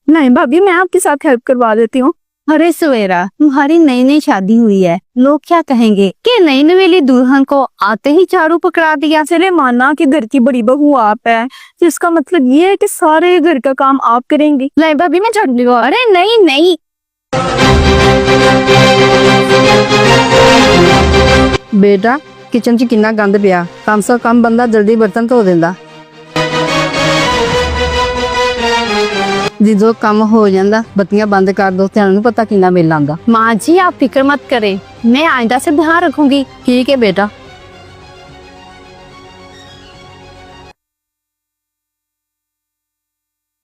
नहीं भाभी, मैं आपके साथ हेल्प करवा देती हूँ। अरे सवेरा, तुम्हारी नई नई शादी हुई है, लोग क्या कहेंगे कि नई नवेली दुल्हन को आते ही झाड़ू पकड़ा दिया। चले माना कि घर की बड़ी बहू आप है, जिसका मतलब ये है कि सारे घर का काम आप करेंगी। नहीं भाभी, मैं झाड़ू लगा। अरे नहीं नहीं, बेटा किचन च किन्ना गंद पिया, कम से कम बंदा जल्दी बर्तन धो देंदा। जो काम हो जाता बत्तियां बंद कर दो, तेन पता किन्ना बिल आंदा। माँ जी आप फिक्र मत करें, मैं आइंदा से ध्यान रखूंगी। ठीक है बेटा।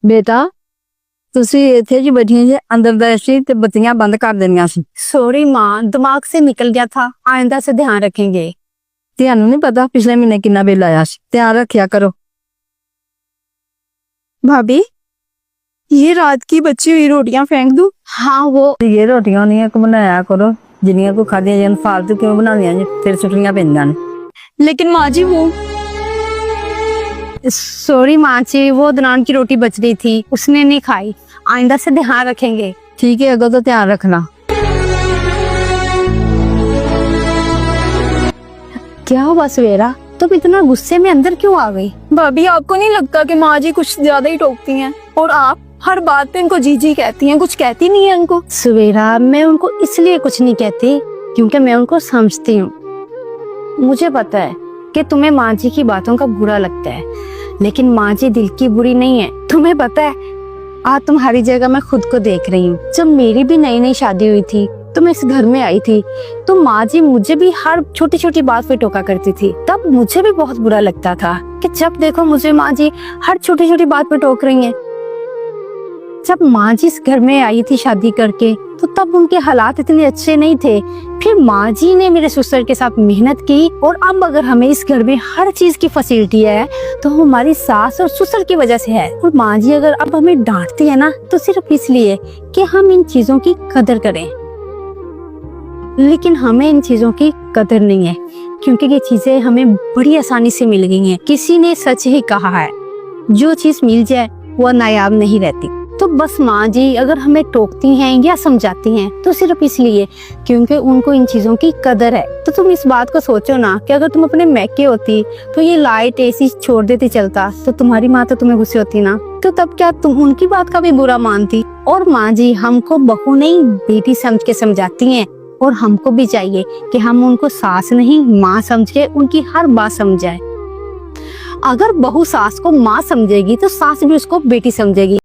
बेटा ਤੁਸੀਂ ਇੱਥੇ ਜੀ ਬੈਠੀਆਂ ਜੇ, ਅੰਦਰ ਦਾ ਏਸੀ ਤੇ ਬੱਤੀਆਂ ਬੰਦ ਕਰ ਦੇਣੀਆਂ ਸੀ। सॉरी माँ, दिमाग से निकल गया था, आइंदा से ध्यान रखेंगे। ਤੁਹਾਨੂੰ नहीं पता पिछले महीने किन्ना बिल आया सी, ध्यान रखिया करो। भाभी, ये रात की बची हुई रोटियां फेंक दूं? हाँ वो ये रोटियां नहीं को बनाया करो, जिन्नियां को खादियां जन फालतू क्यों बनानियां जी, फिर छुट्टियां पैंदियां ने। लेकिन माँ जी वो सॉरी माँ जी, वो दनान की रोटी बच रही थी, उसने नहीं खाई, आइंदा से ध्यान रखेंगे। ठीक है, अगो तो ध्यान रखना। क्या हुआ सवेरा, तुम इतना गुस्से में अंदर क्यों आ गई? भाभी, आपको नहीं लगता कि माँ जी कुछ ज्यादा ही टोकती हैं? और आप हर बात पे इनको जी जी कहती हैं, कुछ कहती नहीं है इनको। सवेरा, मैं उनको इसलिए कुछ नहीं कहती क्योंकि मैं उनको समझती हूँ। मुझे पता है कि तुम्हें माँ जी की बातों का बुरा लगता है, लेकिन माँ जी दिल की बुरी नहीं है। तुम्हें पता है, आज तुम्हारी जगह मैं खुद को देख रही हूँ। जब मेरी भी नई नई शादी हुई थी तो मैं इस घर में आई थी, तो माँ जी मुझे भी हर छोटी छोटी बात पे टोका करती थी। तब मुझे भी बहुत बुरा लगता था कि जब देखो मुझे माँ जी हर छोटी छोटी बात पे टोक रही हैं। जब माँ जी इस घर में आई थी शादी करके, तो तब उनके हालात इतने अच्छे नहीं थे। फिर माँ जी ने मेरे ससुर के साथ मेहनत की, और अब अगर हमें इस घर में हर चीज की फैसिलिटी है तो हमारी सास और ससुर की वजह से है। और माँ जी अगर अब हमें डांटती है ना, तो सिर्फ इसलिए कि हम इन चीजों की कदर करें। लेकिन हमें इन चीजों की कदर नहीं है, क्योंकि ये चीजें हमें बड़ी आसानी से मिल गई हैं। किसी ने सच ही कहा है, जो चीज मिल जाए वो नायाब नहीं रहती। तो बस माँ जी अगर हमें टोकती हैं या समझाती हैं तो सिर्फ इसलिए क्योंकि उनको इन चीजों की कदर है। तो तुम इस बात को सोचो ना कि अगर तुम अपने मैके होती तो ये लाइट एसी छोड़ देती चलता, तो तुम्हारी माँ तो तुम्हें गुस्से होती ना, तो तब क्या तुम उनकी बात का भी बुरा मानती? और माँ जी हमको बहू नहीं बेटी समझ के समझाती हैं, और हमको भी चाहिए कि हम उनको सास नहीं माँ समझ के उनकी हर बात समझाए। अगर बहू सास को माँ समझेगी तो सास भी उसको बेटी समझेगी।